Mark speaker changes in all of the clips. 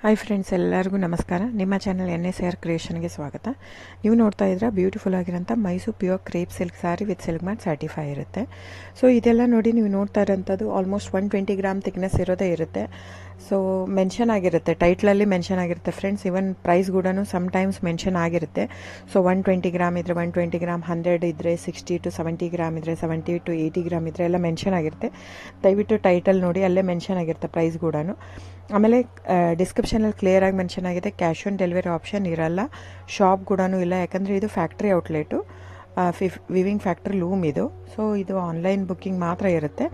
Speaker 1: Hi friends, ಎಲ್ಲರಿಗೂ ನಮಸ್ಕಾರ. ನಿಮ್ಮ ಚಾನಲ್ NSR ಕ್ರಿಯೇಷನ್ಗೆ ಸ್ವಾಗತ. ನೀವು ನೋಡ್ತಾ ಇದ್ರೆ ಬ್ಯೂಟಿಫುಲ್ ಆಗಿರೋಂಥ Mysuru pure crepe silk sari with silk mart certify ಇರುತ್ತೆ. ಸೊ ಇದೆಲ್ಲ ನೋಡಿ, ನೀವು ನೋಡ್ತಾ ಇರೋಂಥದ್ದು ಆಲ್ಮೋಸ್ಟ್ 120 ಗ್ರಾಮ್ ಥಿಕ್ನೆಸ್ ಇರೋದೇ ಇರುತ್ತೆ. ಸೊ ಮೆನ್ಷನ್ ಆಗಿರುತ್ತೆ, ಟೈಟ್ಲಲ್ಲಿ ಮೆನ್ಷನ್ ಆಗಿರುತ್ತೆ ಫ್ರೆಂಡ್ಸ್. ಇವನ್ ಪ್ರೈಸ್ ಕೂಡ ಸಮ್ಟೈಮ್ಸ್ ಮೆನ್ಷನ್ ಆಗಿರುತ್ತೆ. ಸೊ 120 ಗ್ರಾಮ್ ಇದ್ದರೆ 120 ಗ್ರಾಮ್, 100 ಇದ್ದರೆ 60 to 70 ಗ್ರಾಮ್ ಇದ್ದರೆ 70 to 80 ಗ್ರಾಮ್ ಇದ್ದರೆ ಎಲ್ಲ ಮೆನ್ಷನ್ ಆಗಿರುತ್ತೆ. ದಯವಿಟ್ಟು ಟೈಟಲ್ ನೋಡಿ, ಅಲ್ಲೇ ಮೆನ್ಷನ್ ಆಗಿರುತ್ತೆ ಪ್ರೈಸ್ ಕೂಡ. ಆಮೇಲೆ ಡಿಸ್ಕ್ರಿಪ್ಷನಲ್ಲಿ ಕ್ಲಿಯರಾಗಿ ಮೆನ್ಷನ್ ಆಗಿದೆ, ಕ್ಯಾಶ್ ಆನ್ ಡೆಲಿವರಿ ಆಪ್ಷನ್ ಇರಲ್ಲ, ಶಾಪ್ ಕೂಡ ಇಲ್ಲ. ಯಾಕಂದರೆ ಇದು factory outlet, viewing factory loom ಇದು. ಸೊ ಇದು ಆನ್ಲೈನ್ ಬುಕ್ಕಿಂಗ್ ಮಾತ್ರ ಇರುತ್ತೆ,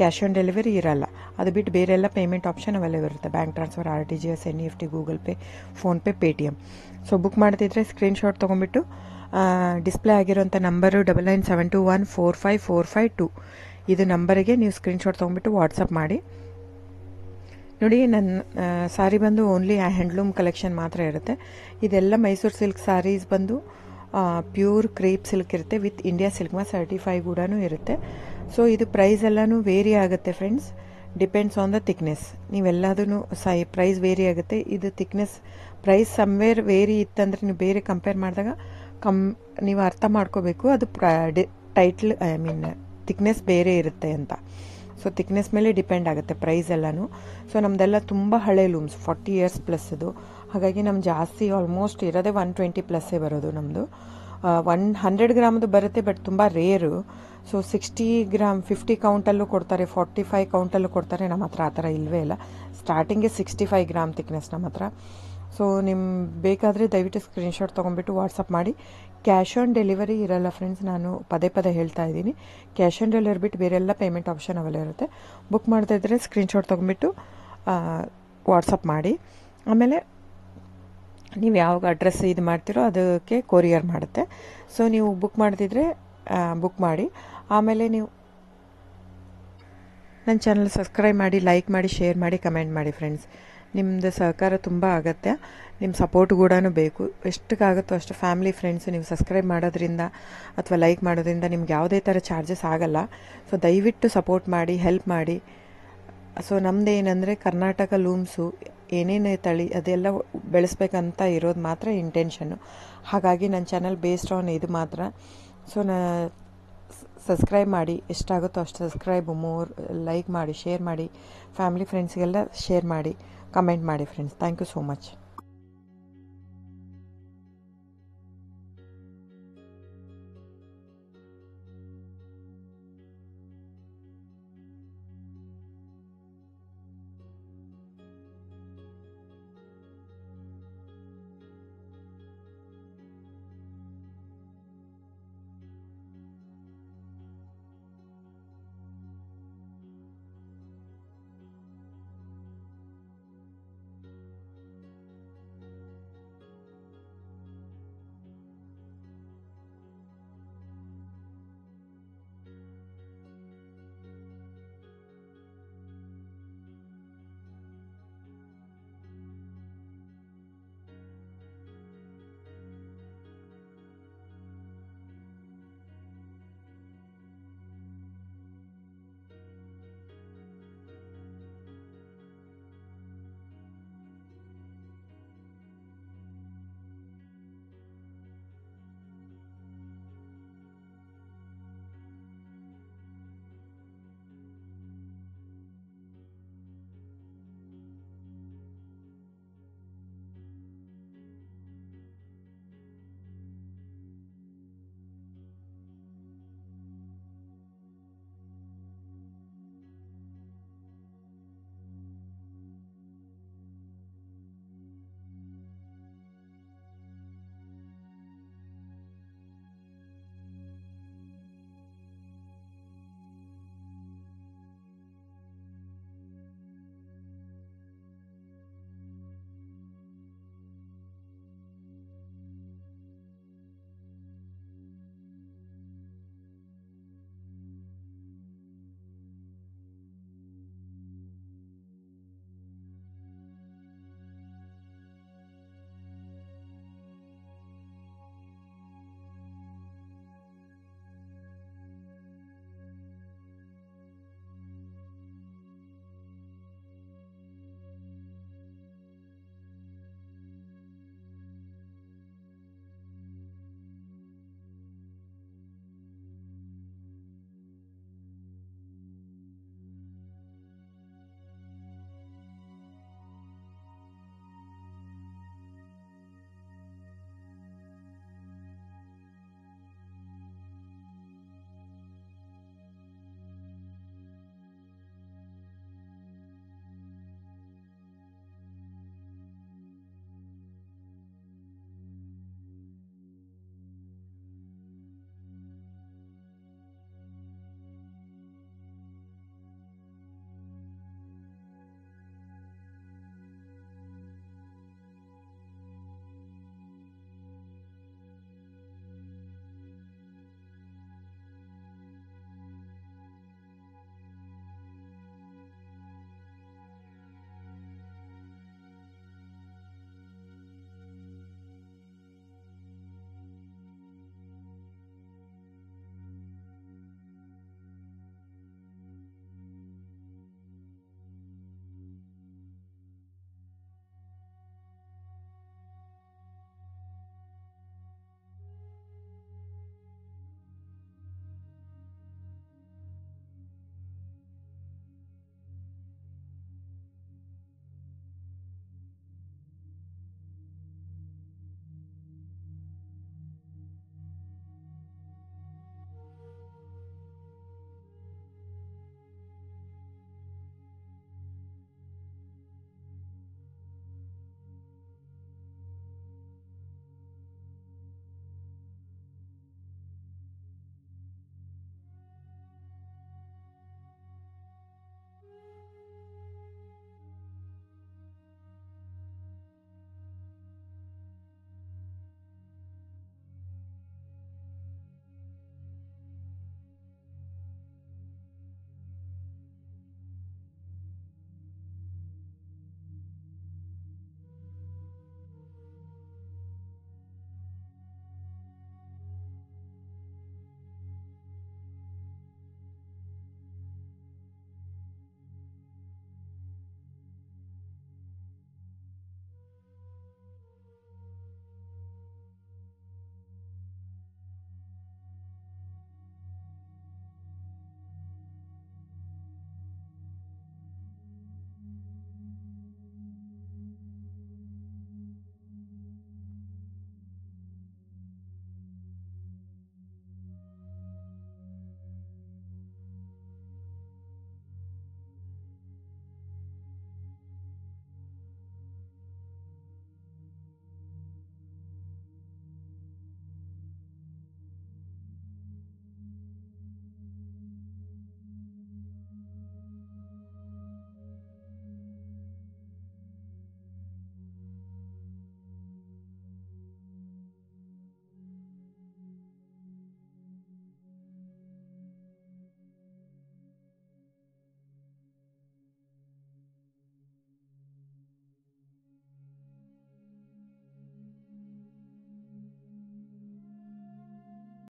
Speaker 1: ಕ್ಯಾಶ್ ಆನ್ ಡೆಲಿವರಿ ಇರಲ್ಲ. ಅದು ಬಿಟ್ಟು ಬೇರೆಲ್ಲ ಪೇಮೆಂಟ್ ಆಪ್ಷನ್ ಅವೈಲೇಬಲ್ ಇರುತ್ತೆ, bank transfer, RTGS, NEFT, Google pay, PhonePe, Paytm. So book ಮಾಡ್ತಿದ್ರೆ ಸ್ಕ್ರೀನ್ಶಾಟ್ ತೊಗೊಂಬಿಟ್ಟು ಡಿಸ್ಪ್ಲೇ ಆಗಿರೋಂಥ ನಂಬರು 9972145452 ಇದು ನಂಬರಿಗೆ ನೀವು ಸ್ಕ್ರೀನ್ಶಾಟ್ ತೊಗೊಂಬಿಟ್ಟು ವಾಟ್ಸಪ್ ಮಾಡಿ. ನೋಡಿ, ನನ್ನ ಸಾರಿ ಬಂದು ಓನ್ಲಿ ಹ್ಯಾಂಡ್ಲೂಮ್ ಕಲೆಕ್ಷನ್ ಮಾತ್ರ ಇರುತ್ತೆ. ಇದೆಲ್ಲ ಮೈಸೂರು ಸಿಲ್ಕ್ ಸಾರೀಸ್ ಬಂದು ಪ್ಯೂರ್ ಕ್ರೇಪ್ ಸಿಲ್ಕ್ ಇರುತ್ತೆ, with India silk mart certify ಕೂಡ ಇರುತ್ತೆ. ಸೊ ಇದು ಪ್ರೈಸ್ ಎಲ್ಲನೂ ವೇರಿ ಆಗುತ್ತೆ friends, depends on the thickness. ನೀವೆಲ್ಲದೂ ಪ್ರೈಸ್ ವೇರಿ ಆಗುತ್ತೆ. ಇದು ಥಿಕ್ನೆಸ್ ಪ್ರೈಸ್ ಸಮ್ವೇರ್ ವೇರಿ ಇತ್ತಂದರೆ ನೀವು ಬೇರೆ ಕಂಪೇರ್ ಮಾಡಿದಾಗ ನೀವು ಅರ್ಥ ಮಾಡ್ಕೋಬೇಕು, ಅದು ಥಿಕ್ನೆಸ್ ಬೇರೆ ಇರುತ್ತೆ ಅಂತ. ಸೊ ಥಿಕ್ನೆಸ್ ಮೇಲೆ ಡಿಪೆಂಡ್ ಆಗುತ್ತೆ ಪ್ರೈಸ್ ಎಲ್ಲನೂ. ಸೊ ನಮ್ಮದೆಲ್ಲ ತುಂಬ ಹಳೆ ಲೂಮ್ಸ್, 40 years ಪ್ಲಸ್ ಅದು. ಹಾಗಾಗಿ ನಮ್ಮ ಜಾಸ್ತಿ ಆಲ್ಮೋಸ್ಟ್ ಇರೋದೇ 120 ಪ್ಲಸ್ಸೇ ಬರೋದು ನಮ್ಮದು. 100 ಗ್ರಾಮದು ಬರುತ್ತೆ, ಬಟ್ ತುಂಬ ರೇರು. ಸೊ 60 ಗ್ರಾಮ್ 50 ಕೌಂಟಲ್ಲೂ ಕೊಡ್ತಾರೆ, 45 ಕೌಂಟಲ್ಲೂ ಕೊಡ್ತಾರೆ. ನಮ್ಮ ಹತ್ರ ಆ ಥರ ಇಲ್ಲವೇ ಇಲ್ಲ. ಸ್ಟಾರ್ಟಿಂಗ್ಗೆ 65 ಗ್ರಾಮ್ ಥಿಕ್ನೆಸ್ ನಮ್ಮ ಹತ್ರ. ಸೊ ಬೇಕಾದರೆ ದಯವಿಟ್ಟು ಸ್ಕ್ರೀನ್ಶಾಟ್ ತೊಗೊಂಡ್ಬಿಟ್ಟು ವಾಟ್ಸಪ್ ಮಾಡಿ. ಕ್ಯಾಶ್ ಆನ್ ಡೆಲಿವರಿ ಇರಲ್ಲ ಫ್ರೆಂಡ್ಸ್, ನಾನು ಪದೇ ಹೇಳ್ತಾ ಇದ್ದೀನಿ. ಕ್ಯಾಶ್ ಆನ್ ಡೆಲಿವರಿ ಬಿಟ್ಟು ಬೇರೆಲ್ಲ ಪೇಮೆಂಟ್ ಆಪ್ಷನ್ ಅವೈಲೇಬಲ್ ಇರುತ್ತೆ. ಬುಕ್ ಮಾಡ್ತಾ ಇದ್ದರೆ ಸ್ಕ್ರೀನ್ಶಾಟ್ ತೊಗೊಂಡ್ಬಿಟ್ಟು ವಾಟ್ಸಪ್ ಮಾಡಿ. ಆಮೇಲೆ ನೀವು ಯಾವ ಅಡ್ರೆಸ್ ಇದು ಮಾಡ್ತೀರೋ ಅದಕ್ಕೆ ಕೊರಿಯರ್ ಮಾಡುತ್ತೆ. ಸೊ ನೀವು ಬುಕ್ ಮಾಡ್ತಿದ್ರೆ ಬುಕ್ ಮಾಡಿ. ಆಮೇಲೆ ನೀವು ನನ್ನ ಚಾನಲ್ ಸಬ್ಸ್ಕ್ರೈಬ್ ಮಾಡಿ, ಲೈಕ್ ಮಾಡಿ, ಶೇರ್ ಮಾಡಿ, ಕಮೆಂಟ್ ಮಾಡಿ ಫ್ರೆಂಡ್ಸ್. ನಿಮ್ಮದು ಸಹಕಾರ ತುಂಬ ಅಗತ್ಯ, ನಿಮ್ಮ ಸಪೋರ್ಟ್ ಕೂಡ ಬೇಕು. ಎಷ್ಟಕ್ಕಾಗುತ್ತೋ ಅಷ್ಟು ಫ್ಯಾಮಿಲಿ ಫ್ರೆಂಡ್ಸ್ ನೀವು ಸಬ್ಸ್ಕ್ರೈಬ್ ಮಾಡೋದ್ರಿಂದ ಅಥವಾ ಲೈಕ್ ಮಾಡೋದ್ರಿಂದ ನಿಮ್ಗೆ ಯಾವುದೇ ಥರ ಚಾರ್ಜಸ್ ಆಗಲ್ಲ. ಸೊ ದಯವಿಟ್ಟು ಸಪೋರ್ಟ್ ಮಾಡಿ, ಹೆಲ್ಪ್ ಮಾಡಿ. ಸೊ ನಮ್ಮದೇನೆಂದರೆ ಕರ್ನಾಟಕ ಲೂಮ್ಸು ಏನೇನು ತಳಿ ಅದೆಲ್ಲ ಬೆಳೆಸ್ಬೇಕಂತ ಇರೋದು ಮಾತ್ರ ಇಂಟೆನ್ಷನ್ನು. ಹಾಗಾಗಿ ನನ್ನ ಚಾನಲ್ ಬೇಸ್ಡ್ ಆನ್ ಇದು ಮಾತ್ರ. ಸೊ ಸಬ್ಸ್ಕ್ರೈಬ್ ಮಾಡಿ, ಎಷ್ಟಾಗುತ್ತೋ ಅಷ್ಟು ಸಬ್ಸ್ಕ್ರೈಬ್, ಲೈಕ್ ಮಾಡಿ, ಶೇರ್ ಮಾಡಿ, ಫ್ಯಾಮಿಲಿ ಫ್ರೆಂಡ್ಸ್ಗೆಲ್ಲ ಶೇರ್ ಮಾಡಿ, ಕಮೆಂಟ್ ಮಾಡಿ friends. Thank you so much.